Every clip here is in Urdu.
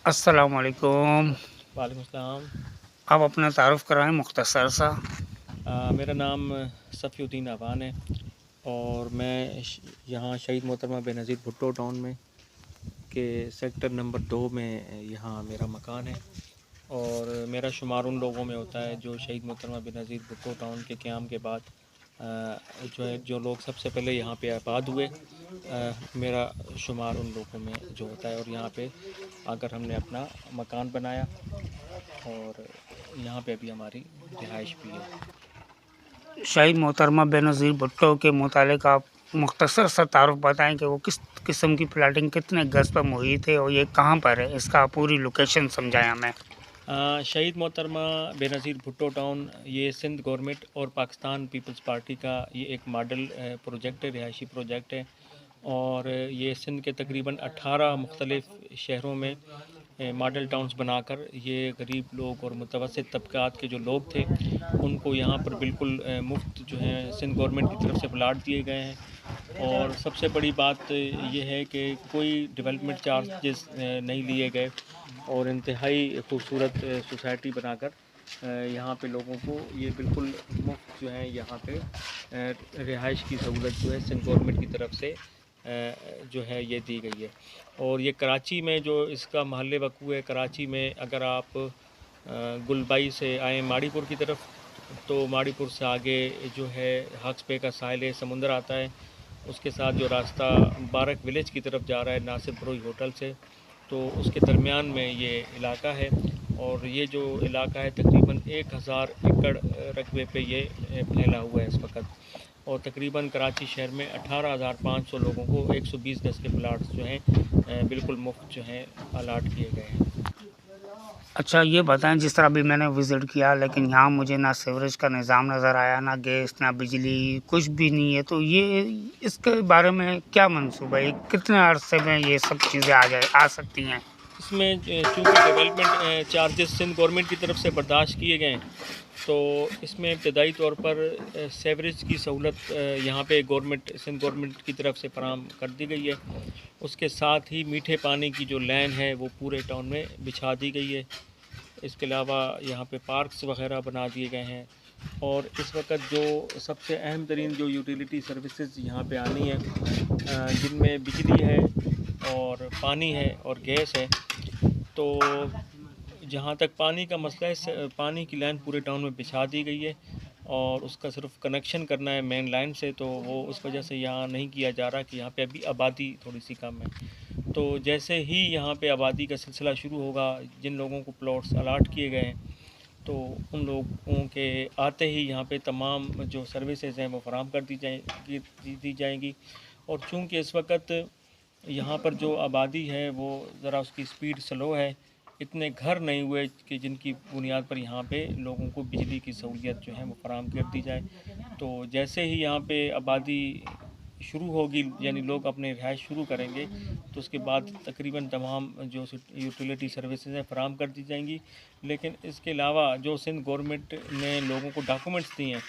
السلام علیکم۔ وعلیکم السلام۔ آپ اپنا تعارف کرائیں مختصر سا۔ میرا نام صفی الدین اعوان ہے اور میں یہاں شہید محترمہ بے نظیر بھٹو ٹاؤن میں کے سیکٹر نمبر 2 میں یہاں میرا مکان ہے، اور میرا شمار ان لوگوں میں ہوتا ہے جو شہید محترمہ بے نظیر بھٹو ٹاؤن کے قیام کے بعد جو لوگ سب سے پہلے یہاں پہ آباد ہوئے، میرا شمار ان لوگوں میں جو ہوتا ہے، اور یہاں پہ آ کر ہم نے اپنا مکان بنایا اور یہاں پہ ابھی ہماری رہائش بھی ہے۔ شہید محترمہ بے نظیر بھٹو کے متعلق آپ مختصر سا تعارف بتائیں کہ وہ کس قسم کی پلاٹنگ کتنے گز پر محیط ہے اور یہ کہاں پر ہے، اس کا پوری لوکیشن سمجھائیں ہمیں۔ شہید محترمہ بے نظیر بھٹو ٹاؤن یہ سندھ گورنمنٹ اور پاکستان پیپلز پارٹی کا یہ ایک ماڈل پروجیکٹ ہے، رہائشی پروجیکٹ ہے، اور یہ سندھ کے تقریباً 18 مختلف شہروں میں ماڈل ٹاؤنز بنا کر یہ غریب لوگ اور متوسط طبقات کے جو لوگ تھے ان کو یہاں پر بالکل مفت جو ہے سندھ گورنمنٹ کی طرف سے پلاٹ دیے گئے ہیں، اور سب سے بڑی بات یہ ہے کہ کوئی ڈیولپمنٹ چارجز نہیں لیے گئے، اور انتہائی خوبصورت سوسائٹی بنا کر یہاں پہ لوگوں کو یہ بالکل مفت جو ہے یہاں پہ رہائش کی سہولت جو ہے سندھ گورنمنٹ کی طرف سے جو ہے یہ دی گئی ہے۔ اور یہ کراچی میں جو اس کا محل وقوع ہے، کراچی میں اگر آپ گلبائی سے آئیں ماڑی پور کی طرف تو ماڑی پور سے آگے جو ہے ہاکس پے کا ساحل ہے، سمندر آتا ہے، اس کے ساتھ جو راستہ مبارک ولیج کی طرف جا رہا ہے ناصر بروئی ہوٹل سے، تو اس کے درمیان میں یہ علاقہ ہے، اور یہ جو علاقہ ہے تقریباً 1000 ایکڑ رقبے پہ یہ پھیلا ہوا ہے اس وقت، اور تقریباً کراچی شہر میں 18,500 لوگوں کو 120 گز کے پلاٹس جو ہیں بالکل مفت جو ہیں الاٹ کیے گئے ہیں۔ اچھا یہ بتائیں، جس طرح ابھی میں نے وزٹ کیا لیکن یہاں مجھے نہ سیوریج کا نظام نظر آیا، نہ گیس، نہ بجلی، کچھ بھی نہیں ہے، تو یہ اس کے بارے میں کیا منصوبہ ہے؟ کتنے عرصے میں یہ سب چیزیں آ سکتی ہیں؟ اس میں چونکہ ڈیولپمنٹ چارجز سندھ گورنمنٹ کی طرف سے برداشت کیے گئے ہیں، تو اس میں ابتدائی طور پر سیوریج کی سہولت یہاں پہ سندھ گورنمنٹ کی طرف سے فراہم کر دی گئی ہے، اس کے ساتھ ہی میٹھے پانی کی جو لین ہے وہ پورے ٹاؤن میں بچھا دی گئی ہے، اس کے علاوہ یہاں پہ پارکس وغیرہ بنا دیے گئے ہیں، اور اس وقت جو سب سے اہم ترین جو یوٹیلیٹی سروسز یہاں پہ آنی ہے جن میں بجلی ہے اور پانی ہے اور گیس ہے، تو جہاں تک پانی کا مسئلہ ہے پانی کی لائن پورے ٹاؤن میں بچھا دی گئی ہے، اور اس کا صرف کنیکشن کرنا ہے مین لائن سے، تو وہ اس وجہ سے یہاں نہیں کیا جا رہا کہ یہاں پہ ابھی آبادی تھوڑی سی کم ہے، تو جیسے ہی یہاں پہ آبادی کا سلسلہ شروع ہوگا، جن لوگوں کو پلاٹس الاٹ کیے گئے ہیں تو ان لوگوں کے آتے ہی یہاں پہ تمام جو سروسز ہیں وہ فراہم کر دی جائیں گی، اور چونکہ اس وقت یہاں پر جو آبادی ہے وہ ذرا اس کی سپیڈ سلو ہے، اتنے گھر نہیں ہوئے کہ جن کی بنیاد پر یہاں پہ لوگوں کو بجلی کی سہولیت جو ہے وہ فراہم کر دی جائے، تو جیسے ہی یہاں پہ آبادی شروع ہوگی، یعنی لوگ اپنے رہائش شروع کریں گے، تو اس کے بعد تقریباً تمام جو یوٹیلیٹی سروسز ہیں فراہم کر دی جائیں گی، لیکن اس کے علاوہ جو سندھ گورنمنٹ نے لوگوں کو ڈاکومنٹس دیے ہیں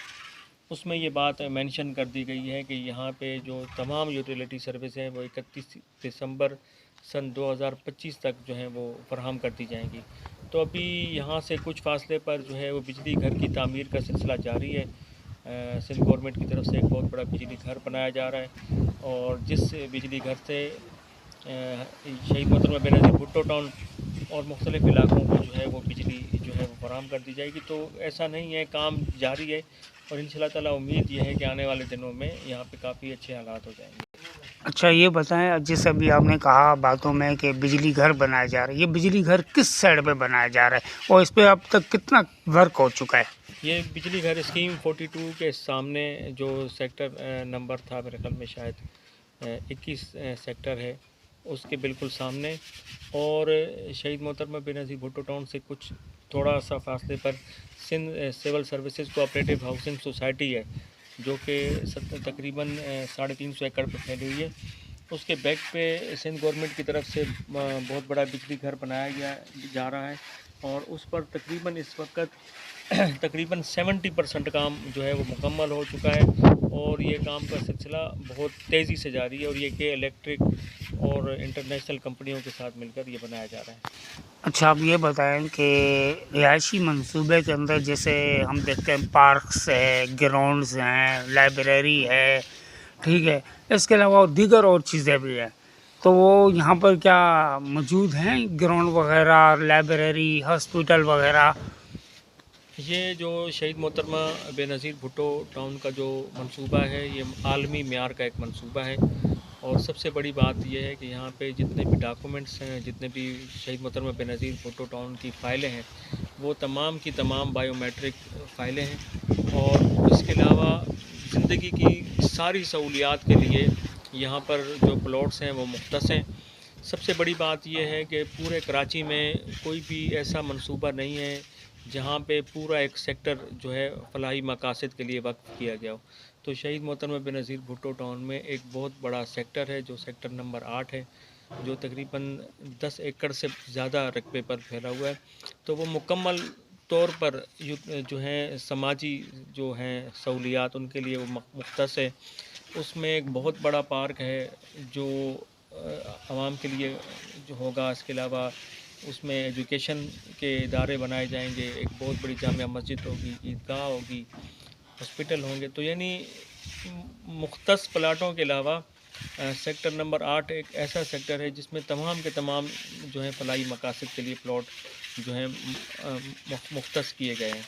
اس میں یہ بات مینشن کر دی گئی ہے کہ یہاں پہ جو تمام یوٹیلیٹی سروس ہیں وہ 31 دسمبر سن 2025 تک جو ہیں وہ فراہم کر دی جائیں گی، تو ابھی یہاں سے کچھ فاصلے پر جو ہے وہ بجلی گھر کی تعمیر کا سلسلہ جاری ہے، سندھ گورنمنٹ کی طرف سے ایک بہت بڑا بجلی گھر بنایا جا رہا ہے، اور جس بجلی گھر سے شہید محترمہ بے نظیر بھٹو ٹاؤن اور مختلف علاقوں کو جو ہے وہ بجلی جو ہے وہ فراہم کر دی جائے گی، تو ایسا نہیں ہے، کام جاری ہے، اور ان شاء اللہ تعالیٰ امید یہ ہے کہ آنے والے دنوں میں یہاں پہ کافی اچھے حالات ہو جائیں گے۔ اچھا یہ بتائیں، جیسے ابھی آپ نے کہا باتوں میں کہ بجلی گھر بنایا جا رہا ہے، یہ بجلی گھر کس سائڈ پہ بنایا جا رہا ہے اور اس پہ اب تک کتنا ورک ہو چکا ہے؟ یہ بجلی گھر اسکیم 42 کے سامنے جو سیکٹر نمبر تھا میرے خیال میں شاید 21 سیکٹر ہے، اس کے بالکل سامنے، اور شہید محترمہ بے نظیر بھٹو ٹاؤن سے کچھ تھوڑا سا فاصلے پر Sindh civil services cooperative housing society ہے جو کہ تقریباً 350 ایکڑ پہ پھیلی ہوئی ہے، اس کے بیک پہ سندھ گورنمنٹ کی طرف سے بہت بڑا بجلی گھر بنایا جا رہا ہے، اور اس پر تقریباً اس وقت تقریباً 70% کام جو ہے وہ مکمل ہو چکا ہے، اور یہ کام کا سلسلہ بہت تیزی سے جاری ہے، اور یہ کہ الیکٹرک اور انٹرنیشنل کمپنیوں کے ساتھ مل کر یہ بنایا جا رہا ہے۔ اچھا آپ یہ بتائیں کہ رہائشی منصوبے کے اندر جیسے ہم دیکھتے ہیں پارکس ہے، گراؤنڈز ہیں، لائبریری ہے، ٹھیک ہے، اس کے علاوہ دیگر اور چیزیں بھی ہیں، تو وہ یہاں پر کیا موجود ہیں گراؤنڈ وغیرہ، لائبریری، ہاسپٹل وغیرہ؟ یہ جو شہید محترمہ بے نظیر بھٹو ٹاؤن کا جو منصوبہ ہے، یہ عالمی معیار کا ایک منصوبہ ہے، اور سب سے بڑی بات یہ ہے کہ یہاں پہ جتنے بھی ڈاکومنٹس ہیں، جتنے بھی شہید محترمہ بے نظیر بھٹو ٹاؤن کی فائلیں ہیں، وہ تمام کی تمام بائیو میٹرک فائلیں ہیں، اور اس کے علاوہ زندگی کی ساری سہولیات کے لیے یہاں پر جو پلاٹس ہیں وہ مختص ہیں۔ سب سے بڑی بات یہ ہے کہ پورے کراچی میں کوئی بھی ایسا منصوبہ نہیں ہے جہاں پہ پورا ایک سیکٹر جو ہے فلاحی مقاصد کے لیے وقف کیا گیا ہو۔ تو شہید محترمہ بے نظیر بھٹو ٹاؤن میں ایک بہت بڑا سیکٹر ہے جو سیکٹر نمبر 8 ہے، جو تقریباً 10 ایکڑ سے زیادہ رقبے پر پھیلا ہوا ہے، تو وہ مکمل طور پر جو ہیں سماجی جو ہیں سہولیات ان کے لیے وہ مختص ہے۔ اس میں ایک بہت بڑا پارک ہے جو عوام کے لیے جو ہوگا، اس کے علاوہ اس میں ایجوکیشن کے ادارے بنائے جائیں گے، ایک بہت بڑی جامع مسجد ہوگی، عیدگاہ ہوگی، ہاسپٹل ہوں گے، تو یعنی مختص پلاٹوں کے علاوہ سیکٹر نمبر 8 ایک ایسا سیکٹر ہے جس میں تمام کے تمام جو ہیں فلاحی مقاصد کے لیے پلاٹ جو ہیں مختص کیے گئے ہیں۔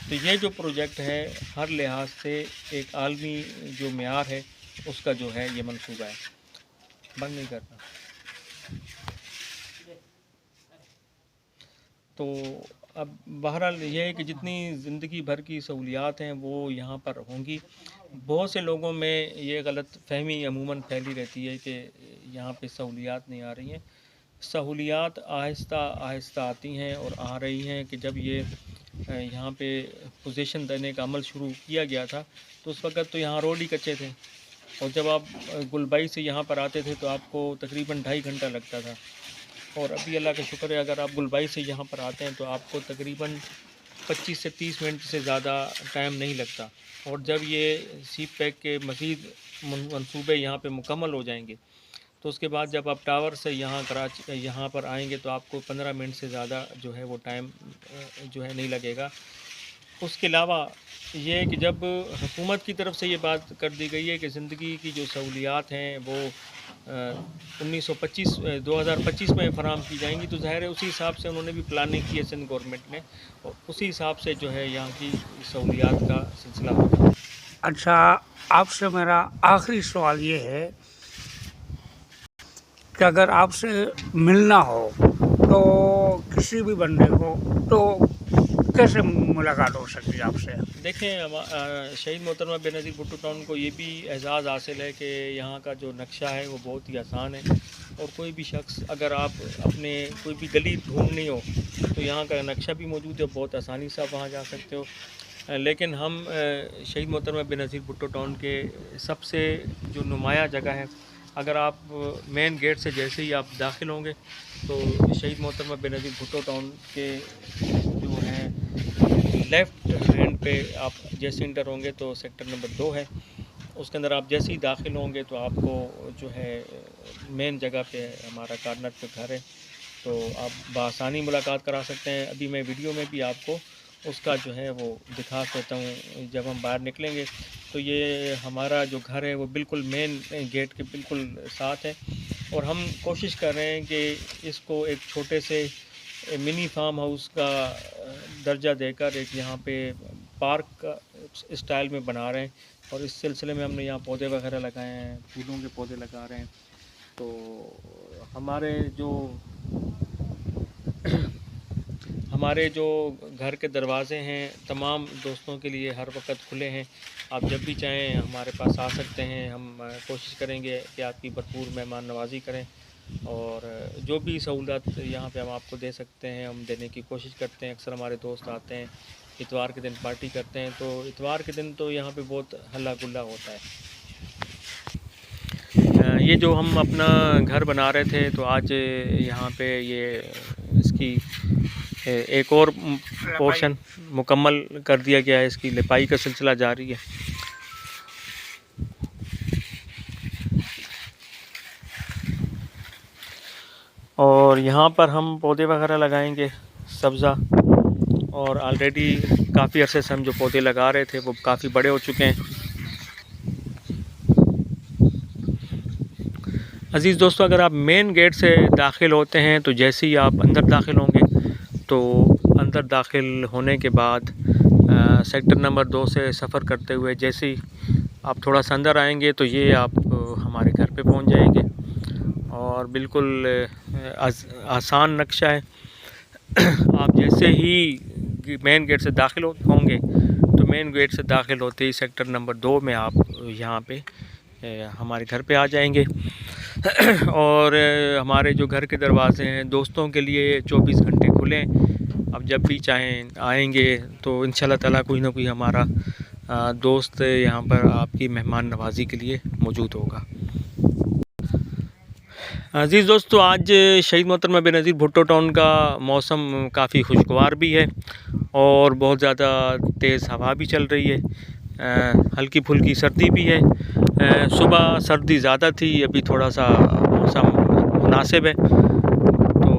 تو یہ جو پروجیکٹ ہے ہر لحاظ سے ایک عالمی جو معیار ہے اس کا جو ہے یہ منصوبہ ہے۔ بند نہیں کرنا۔ تو اب بہرحال یہ ہے کہ جتنی زندگی بھر کی سہولیات ہیں وہ یہاں پر ہوں گی۔ بہت سے لوگوں میں یہ غلط فہمی عموماً پھیلی رہتی ہے کہ یہاں پہ سہولیات نہیں آ رہی ہیں۔ سہولیات آہستہ آہستہ آتی ہیں اور آ رہی ہیں کہ جب یہ یہاں پہ پوزیشن دینے کا عمل شروع کیا گیا تھا تو اس وقت تو یہاں روڈ ہی کچے تھے، اور جب آپ گلبائی سے یہاں پر آتے تھے تو آپ کو تقریباً 2.5 گھنٹہ لگتا تھا، اور ابھی اللہ کا شکر ہے اگر آپ گلبائی سے یہاں پر آتے ہیں تو آپ کو تقریباً 25 سے 30 منٹ سے زیادہ ٹائم نہیں لگتا، اور جب یہ سی پیک کے مزید منصوبے یہاں پہ مکمل ہو جائیں گے تو اس کے بعد جب آپ ٹاور سے یہاں پر آئیں گے تو آپ کو 15 منٹ سے زیادہ جو ہے وہ ٹائم جو ہے نہیں لگے گا۔ اس کے علاوہ یہ ہے کہ جب حکومت کی طرف سے یہ بات کر دی گئی ہے کہ زندگی کی جو سہولیات ہیں وہ 2025 میں فراہم کی جائیں گی، تو ظاہر ہے اسی حساب سے انہوں نے بھی پلاننگ کی ہے سندھ گورنمنٹ نے، اور اسی حساب سے جو ہے یہاں کی سہولیات کا سلسلہ ہوگا۔ اچھا آپ سے میرا آخری سوال یہ ہے کہ اگر آپ سے ملنا ہو تو کسی بھی بندے کو تو کیسے ملاقات ہو سکتی ہے آپ سے؟ دیکھیں شہید محترمہ بے نظیر بھٹو ٹاؤن کو یہ بھی اعزاز حاصل ہے کہ یہاں کا جو نقشہ ہے وہ بہت ہی آسان ہے، اور کوئی بھی شخص اگر آپ اپنے کوئی بھی گلی ڈھونڈنی ہو تو یہاں کا نقشہ بھی موجود ہے، بہت آسانی سے آپ وہاں جا سکتے ہو۔ لیکن ہم شہید محترمہ بے نظیر بھٹو ٹاؤن کے سب سے جو نمایاں جگہ ہے، اگر آپ مین گیٹ سے جیسے ہی آپ داخل ہوں گے تو شہید محترمہ بے نظیر بھٹو ٹاؤن کے جو ہیں لیفٹ ہینڈ پہ آپ جیسے انٹر ہوں گے تو سیکٹر نمبر 2 ہے، اس کے اندر آپ جیسے ہی داخل ہوں گے تو آپ کو جو ہے مین جگہ پہ ہمارا کارنر پہ گھر ہے، تو آپ بآسانی ملاقات کرا سکتے ہیں۔ ابھی میں ویڈیو میں بھی آپ کو اس کا جو ہے وہ دکھا دیتا ہوں، جب ہم باہر نکلیں گے تو یہ ہمارا جو گھر ہے وہ بالکل مین گیٹ کے بالکل ساتھ ہے، اور ہم کوشش کر رہے ہیں کہ اس کو ایک چھوٹے سے منی فارم ہاؤس کا درجہ دے کر ایک یہاں پہ پارک کا اسٹائل میں بنا رہے ہیں، اور اس سلسلے میں ہم نے یہاں پودے وغیرہ لگائے ہیں، پھولوں کے پودے لگا رہے ہیں۔ تو ہمارے جو گھر کے دروازے ہیں تمام دوستوں کے لیے ہر وقت کھلے ہیں، آپ جب بھی چاہیں ہمارے پاس آ سکتے ہیں۔ ہم کوشش کریں گے کہ آپ کی بھرپور مہمان نوازی کریں، اور جو بھی سہولت یہاں پہ ہم آپ کو دے سکتے ہیں ہم دینے کی کوشش کرتے ہیں۔ اکثر ہمارے دوست آتے ہیں، اتوار کے دن پارٹی کرتے ہیں، تو اتوار کے دن تو یہاں پہ بہت ہلا گلا ہوتا ہے۔ یہ جو ہم اپنا گھر بنا رہے تھے تو آج یہاں پہ یہ اس کی ایک اور پورشن مکمل کر دیا گیا ہے، اس کی لپائی کا سلسلہ جاری ہے۔ اور یہاں پر ہم پودے وغیرہ لگائیں گے سبزہ، اور آلریڈی کافی عرصے سے ہم جو پودے لگا رہے تھے وہ کافی بڑے ہو چکے ہیں۔ عزیز دوستو، اگر آپ مین گیٹ سے داخل ہوتے ہیں تو جیسے ہی آپ اندر داخل ہوں گے تو اندر داخل ہونے کے بعد سیکٹر نمبر 2 سے سفر کرتے ہوئے جیسے ہی آپ تھوڑا سا اندر آئیں گے تو یہ آپ ہمارے گھر پہ پہنچ جائیں گے، اور بالکل آسان نقشہ ہے۔ آپ جیسے ہی مین گیٹ سے داخل ہوں گے تو مین گیٹ سے داخل ہوتے ہی سیکٹر نمبر 2 میں آپ یہاں پہ ہمارے گھر پہ آ جائیں گے۔ اور ہمارے جو گھر کے دروازے ہیں دوستوں کے لیے 24 گھنٹے کھلے ہیں، اب جب بھی چاہیں آئیں گے تو انشاءاللہ تعالیٰ کوئی نہ کوئی ہمارا دوست یہاں پر آپ کی مہمان نوازی کے لیے موجود ہوگا۔ عزیز دوستو، آج شہید محترمہ بے نظیر بھٹو ٹاؤن کا موسم کافی خوشگوار بھی ہے اور بہت زیادہ تیز ہوا بھی چل رہی ہے، ہلکی پھلکی سردی بھی ہے۔ صبح سردی زیادہ تھی، ابھی تھوڑا سا موسم مناسب ہے۔ تو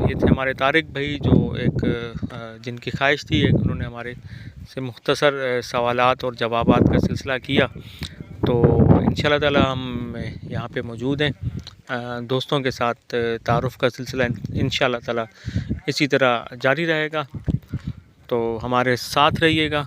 یہ تھے ہمارے طارق بھائی، جو ایک جن کی خواہش تھی، انہوں نے ہمارے سے مختصر سوالات اور جوابات کا سلسلہ کیا۔ تو انشاءاللہ تعالیٰ ہم یہاں پہ موجود ہیں، دوستوں کے ساتھ تعارف کا سلسلہ انشاءاللہ تعالیٰ اسی طرح جاری رہے گا، تو ہمارے ساتھ رہیے گا۔